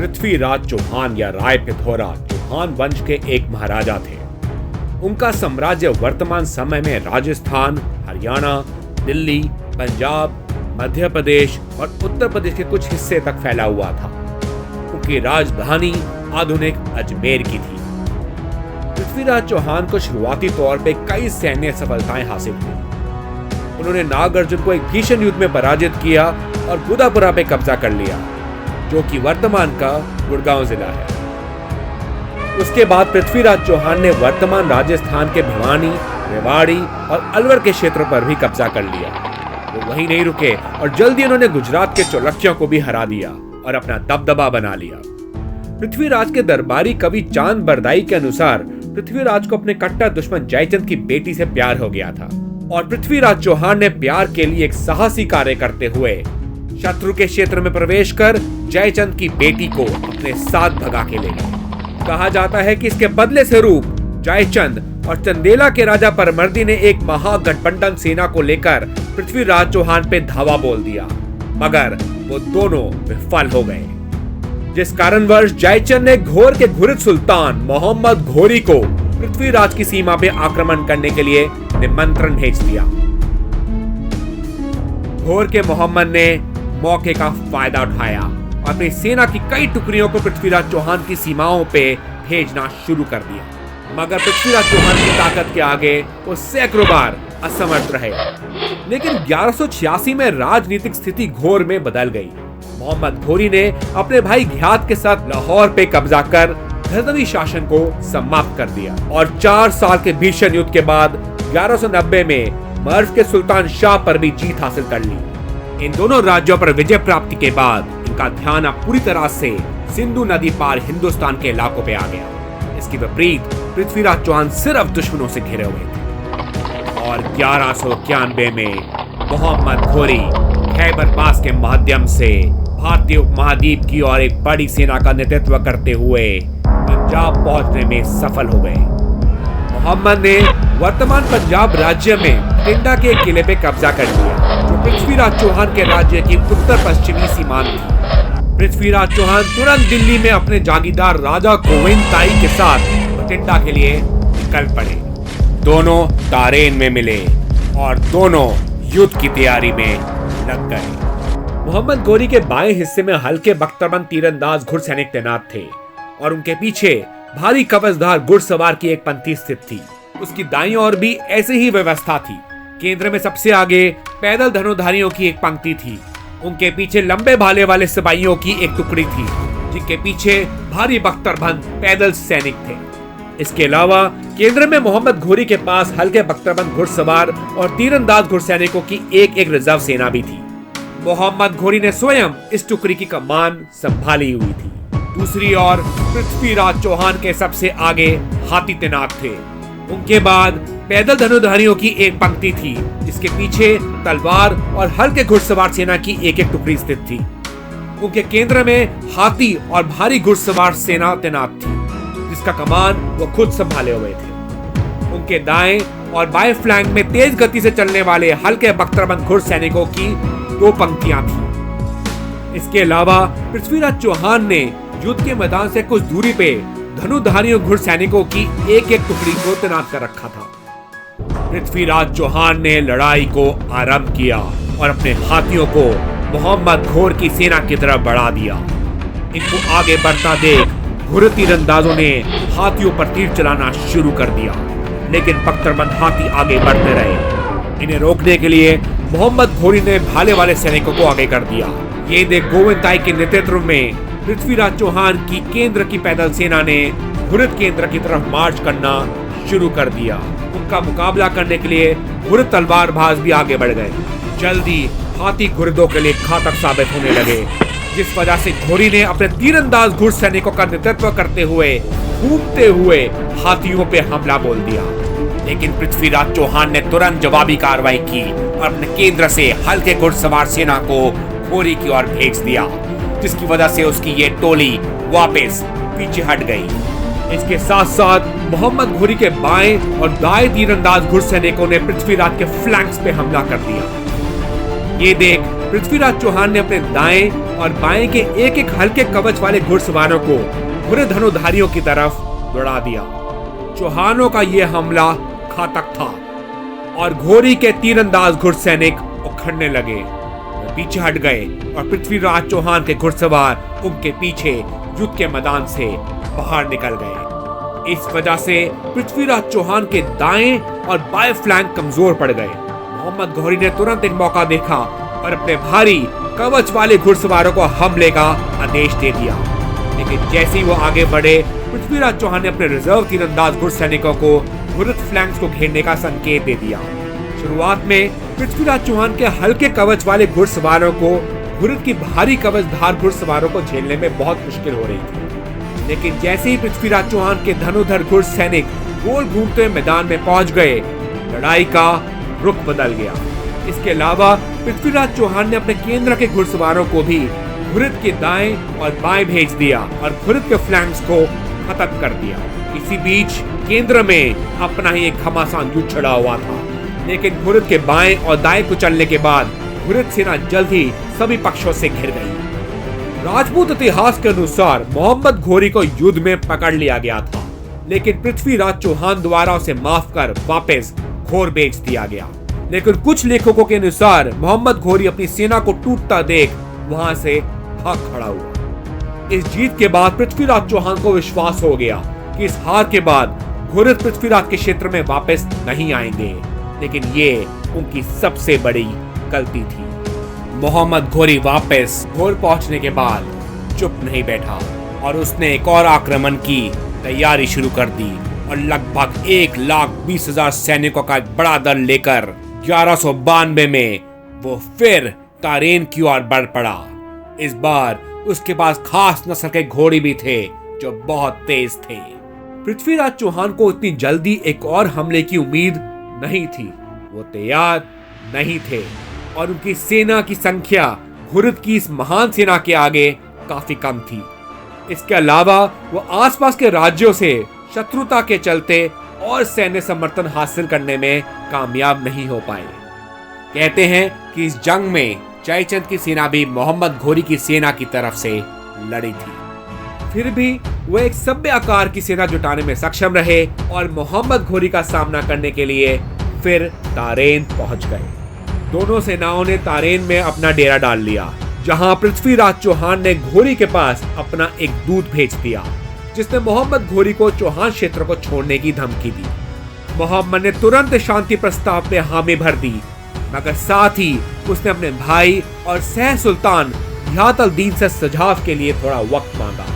पृथ्वीराज चौहान या राय पिथौरा चौहान वंश के एक महाराजा थे। उनका साम्राज्य वर्तमान समय में राजस्थान, हरियाणा, दिल्ली, पंजाब, मध्य प्रदेश और उत्तर प्रदेश के कुछ हिस्से तक फैला हुआ था। उनकी राजधानी आधुनिक अजमेर की थी। पृथ्वीराज चौहान को शुरुआती तौर पे कई सैन्य सफलताएं हासिल हुई। उन्होंने नागार्जुन को एक भीषण युद्ध में पराजित किया और गुदापुरा पे कब्जा कर लिया, जो कि वर्तमान का गुड़गांव जिला है। उसके बाद पृथ्वीराज चौहान ने वर्तमान राजस्थान के भिवानी, रेवाड़ी और अलवर के क्षेत्रों पर भी कब्जा कर लिया। वो वहीं नहीं रुके और जल्दी उन्होंने गुजरात के चालुक्यों को भी हरा दिया और अपना दबदबा बना लिया। पृथ्वीराज के दरबारी कवि चांद बरदाई के अनुसार पृथ्वीराज को अपने कट्टर दुश्मन जयचंद की बेटी से प्यार हो गया था और पृथ्वीराज चौहान ने प्यार के लिए एक साहसी कार्य करते हुए शत्रु के क्षेत्र में प्रवेश कर जयचंद की बेटी को अपने साथ भगा के ले गए। कहा जाता है कि इसके बदले स्वरूप जयचंद और चंदेला के राजा परमर्दी ने एक महागठबंधन सेना को लेकर पृथ्वीराज चौहान पे धावा बोल दिया, मगर वो दोनों विफल हो गए। जिस कारणवश जयचंद ने घोर के घुरिद सुल्तान मोहम्मद घोरी को पृथ्वीराज की सीमा पे आक्रमण करने के लिए निमंत्रण भेज दिया। घोर के मोहम्मद ने मौके का फायदा उठाया और अपनी सेना की कई टुकड़ियों को पृथ्वीराज चौहान की सीमाओं पे भेजना शुरू कर दिया, मगर पृथ्वीराज चौहान की ताकत के आगे वो सैकड़ों बार असमर्थ रहे। लेकिन 1186 में राजनीतिक स्थिति घोर में बदल गई। मोहम्मद घोरी ने अपने भाई घियात के साथ लाहौर पे कब्जा कर गजनवी शासन को समाप्त कर दिया और 4 साल के भीषण युद्ध के बाद 1190 में मर्व के सुल्तान शाह पर भी जीत हासिल कर ली। इन दोनों राज्यों पर विजय प्राप्ति के बाद इनका ध्यान अब पूरी तरह से सिंधु नदी पार हिंदुस्तान के इलाकों पे आ गया। इसके विपरीत पृथ्वीराज चौहान सिर्फ दुश्मनों से घिरे हुए थे और 1191 में मोहम्मद घोरी खैबर पास के माध्यम से भारतीय उपमहाद्वीप की ओर एक बड़ी सेना का नेतृत्व करते हुए पंजाब पहुंचने में सफल हो गए। मोहम्मद ने वर्तमान पंजाब राज्य में टिंडा के किले पे कब्जा कर लिया, जो पृथ्वीराज चौहान के राज्य की उत्तर पश्चिमी सीमांत थी। पृथ्वीराज चौहान तुरंत दिल्ली में अपने जागीरदार राजा गोविंद ताई के साथ टिंडा के लिए निकल पड़े। दोनों तारेन में मिले और दोनों युद्ध की तैयारी में लग गए। मोहम्मद घोरी के बाएं हिस्से में हल्के बख्तरबंद तीरंदाज घुड़सैनिक तैनात थे और उनके पीछे भारी कवचधार घुड़सवार की एक पंक्ति स्थित थी। उसकी दाईं ओर भी ऐसी ही व्यवस्था थी। केंद्र में सबसे आगे पैदल धनुर्धारियों की एक पंक्ति थी। उनके पीछे लंबे भाले वाले सिपाहियों की एक टुकड़ी थी, जिनके पीछे भारी बख्तरबंद पैदल सैनिक थे। इसके अलावा केंद्र में मोहम्मद घोरी के पास हल्के बख्तरबंद घुड़सवार और तीरंदाज घुड़सैनिकों की एक रिजर्व सेना भी थी। मोहम्मद घोरी ने स्वयं इस टुकड़ी की कमान संभाली हुई थी। दूसरी ओर पृथ्वीराज चौहान के सबसे आगे हाथी तैनात थे। उनके बाद पैदल धनुर्धारियों की एक पंक्ति थी, जिसके पीछे तलवार और हल्के घुड़सवार सेना की एक टुकड़ी स्थित थी। उनके केंद्र में हाथी और भारी घुड़सवार सेना तैनात थी, जिसका कमान वो खुद संभाले हुए थे। उनके दाएं और बाएं फ्लैंक में तेज गति से चलने वाले हल्के बख्तरबंद घुड़सैनिकों की 2 पंक्तियां थी। इसके अलावा पृथ्वीराज चौहान ने युद्ध के मैदान से कुछ दूरी पे धनुर्धारियों घुड़सैनिकों की एक टुकड़ी को तैनात कर रखा था। पृथ्वीराज चौहान ने लड़ाई को आरंभ किया और अपने हाथियों को मोहम्मद घोर की सेना की तरफ बढ़ा दिया। इनको आगे बढ़ता देख घुड़ तीरंदाजों ने हाथियों पर तीर चलाना शुरू कर दिया, लेकिन बख्तरबंद हाथी आगे बढ़ते रहे। इन्हें रोकने के लिए मोहम्मद घोरी ने भाले वाले सैनिकों को आगे कर दिया। ये देख गोविंद ताई के नेतृत्व में पृथ्वीराज चौहान की केंद्र की पैदल सेना ने घुरिद केंद्र की तरफ मार्च करना शुरू कर दिया। उनका मुकाबला करने के लिए घुरिद तलवारबाज भी आगे बढ़ गए। जल्दी हाथी घुरिदों के लिए घातक साबित होने लगे, जिस वजह से घोरी ने अपने तीरंदाज घुड़ सैनिकों का नेतृत्व करते हुए घूमते हुए हाथियों पे हमला बोल दिया। लेकिन पृथ्वीराज चौहान ने तुरंत जवाबी कार्रवाई की और अपने केंद्र से हल्के घुड़सवार सेना को घोरी की ओर भेज दिया, जिसकी वजह से उसकी ये टोली वापस पीछे हट गई। इसके साथ साथ मोहम्मद घोरी के बाएं और दाएं तीरंदाज घुड़सैनिकों ने पृथ्वीराज के फ्लैंक्स पे हमला कर दिया। ये देख पृथ्वीराज चौहान ने अपने दाएं और बाएं के एक एक हल्के कवच वाले घुड़सवारों को बुरे धनुधारियों की तरफ दौड़ा दिया। चौहानों का यह हमला घातक था और घोरी के तीरंदाज घुड़सैनिक उखड़ने लगे। वे पीछे हट गए और पृथ्वीराज चौहान के घुड़सवार उनके पीछे युद्ध के मैदान से बाहर निकल गए। इस वजह से पृथ्वीराज चौहान के दाएं और बाएं फ्लैंक कमजोर पड़ गए। मोहम्मद घोरी ने तुरंत एक मौका देखा और अपने भारी कवच वाले घुड़सवारों को हमले का आदेश दे दिया। लेकिन जैसे ही वो आगे बढ़े, पृथ्वीराज चौहान ने अपने रिजर्व तीरंदाज घुड़सैनिकों को घुरिद फ्लैंक्स को घेरने का संकेत दे दिया। शुरुआत में पृथ्वीराज चौहान के हल्के कवच वाले घुड़सवारों को घुरिद की भारी कवचधार घुड़सवारों को झेलने में बहुत मुश्किल हो रही थी। लेकिन जैसे ही पृथ्वीराज चौहान के धनुधर घुड़सैनिक गोल घूमते हुए मैदान में पहुंच गए, लड़ाई का रुख बदल गया। इसके अलावा पृथ्वीराज चौहान ने अपने केंद्र के घुड़सवारों को भी घुरिद के दाएं और बाएं भेज दिया और घुरिद के फ्लैंक्स को खत्म कर दिया। इसी बीच केंद्र में अपना ही एक घमासान युद्ध छिड़ा हुआ था। लेकिन घुरिद के बाएं और दाएं कुचलने के बाद घुरिद सेना जल्द ही सभी पक्षों से घिर गई। राजपूत इतिहास के अनुसार मोहम्मद घोरी को युद्ध में पकड़ लिया गया था, लेकिन पृथ्वीराज चौहान द्वारा उसे माफ कर वापस घोर बेच दिया गया। लेकिन कुछ लेखकों के अनुसार मोहम्मद घोरी अपनी सेना को टूटता देख वहां से भाग खड़ा हुआ। इस जीत के बाद पृथ्वीराज चौहान को विश्वास हो गया कि इस हार के बाद घुरिद पृथ्वीराज के क्षेत्र में वापस नहीं आएंगे। लेकिन ये उनकी सबसे बड़ी गलती थी। मोहम्मद घोरी वापस घोर पहुंचने के बाद चुप नहीं बैठा और उसने एक और आक्रमण की तैयारी शुरू कर दी और लगभग 1,20,000 सैनिकों का एक बड़ा दल लेकर 1192 में वो फिर तारेन की ओर बढ़ पड़ा। इस बार उसके पास खास नस्ल के घोड़े भी थे जो बहुत तेज थे। पृथ्वीराज चौहान को इतनी जल्दी एक और हमले की उम्मीद नहीं थी। वो तैयार नहीं थे और उनकी सेना की संख्या घुरिद की इस महान सेना के आगे काफी कम थी। इसके अलावा वो आसपास के राज्यों से शत्रुता के चलते और सैन्य समर्थन हासिल करने में कामयाब नहीं हो पाए। कहते हैं कि इस जंग में जयचंद की सेना भी मोहम्मद घोरी की सेना की तरफ से लड़ी थी। फिर भी वो एक सभ्य आकार की सेना जुटाने में सक्षम रहे और मोहम्मद घोरी का सामना करने के लिए फिर तारेन पहुंच गए। दोनों सेनाओं ने तारेन में अपना डेरा डाल लिया, जहां पृथ्वीराज चौहान ने घोरी के पास अपना एक दूत भेज दिया, जिसने मोहम्मद घोरी को चौहान क्षेत्र को छोड़ने की धमकी दी। मोहम्मद ने तुरंत शांति प्रस्ताव पे हामी भर दी, मगर साथ ही उसने अपने भाई और सह सुल्तान गियाथ अल-दीन से सुझाव के लिए थोड़ा वक्त मांगा।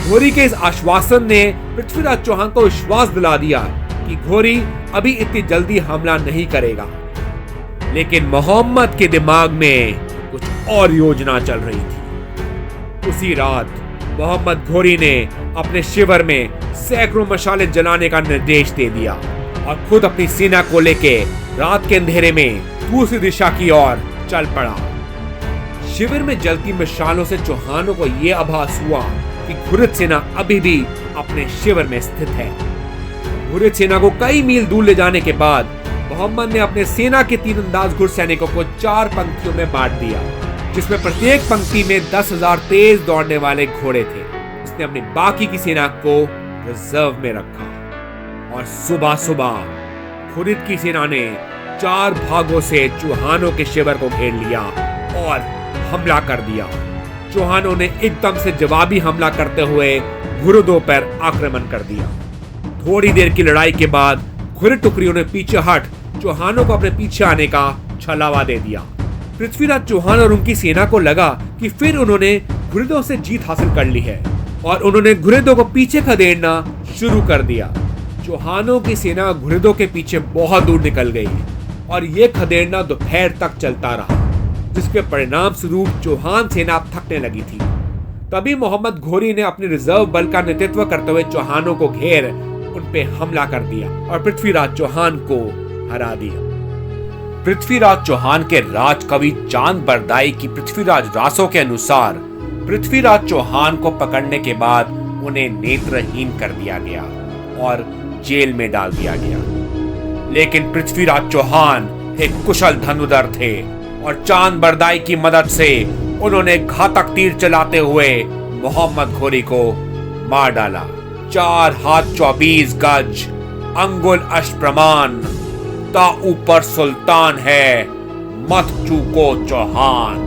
घोरी के इस आश्वासन ने पृथ्वीराज चौहान को विश्वास दिला दिया कि घोरी अभी इतनी जल्दी हमला नहीं करेगा। लेकिन मोहम्मद के दिमाग में कुछ और योजना चल रही थी। उसी रात मोहम्मद घोरी ने अपने शिविर में सैकड़ों मशाले जलाने का निर्देश दे दिया और खुद अपनी सेना को लेके रात के अंधेरे में दूसरी दिशा की ओर चल पड़ा। शिविर में जलती मशालों से चौहानों को यह आभास हुआ कि घुरिद सेना अभी भी अपने शिविर में स्थित है। घुरिद सेना को कई मील दूर ले जाने के बाद मोहम्मद ने अपने सेना के तीरंदाज घुड़सैनिकों को 4 पंक्तियों में बांट दिया, जिसमें प्रत्येक पंक्ति में 10,000 तेज दौड़ने वाले घोड़े थे। उसने अपनी बाकी की सेना को रिजर्व में रखा और सुबह सुबह घुरिद की सेना ने 4 भागों से चौहानों के शिविर को घेर लिया और हमला कर दिया। चौहानों ने एकदम से जवाबी हमला करते हुए घुरिदों पर आक्रमण कर दिया। थोड़ी देर की लड़ाई के बाद घुरिद टुकड़ियों ने पीछे हट चौहानों को अपने पीछे आने का छलावा दे दिया। पृथ्वीराज चौहान और उनकी सेना को लगा कि फिर उन्होंने घुरिदों से जीत हासिल कर ली है और उन्होंने घुरिदों को पीछे खदेड़ना शुरू कर दिया। चौहानों की सेना घुरिदों के पीछे बहुत दूर निकल गई और ये खदेड़ना दोपहर तक चलता रहा, जिसके परिणाम स्वरूप चौहान सेना थकने लगी थी। तभी मोहम्मद घोरी ने अपने रिजर्व बल का नेतृत्व करते हुए चौहानों को घेर उन पे हमला कर दिया और पृथ्वीराज चौहान को हरा दिया। पृथ्वीराज चौहान के राजकवि चांद बरदाई की पृथ्वीराज रासों के अनुसार पृथ्वीराज चौहान को पकड़ने के बाद उन्हें नेत्रहीन कर दिया गया और जेल में डाल दिया गया। लेकिन पृथ्वीराज चौहान एक कुशल धनुधर थे और चांद बरदाई की मदद से उन्होंने घातक तीर चलाते हुए मोहम्मद घोरी को मार डाला। 4 हाथ 24 गज, अंगुल अष्टप्रमाण, ता ऊपर सुल्तान है, मत चूको चौहान।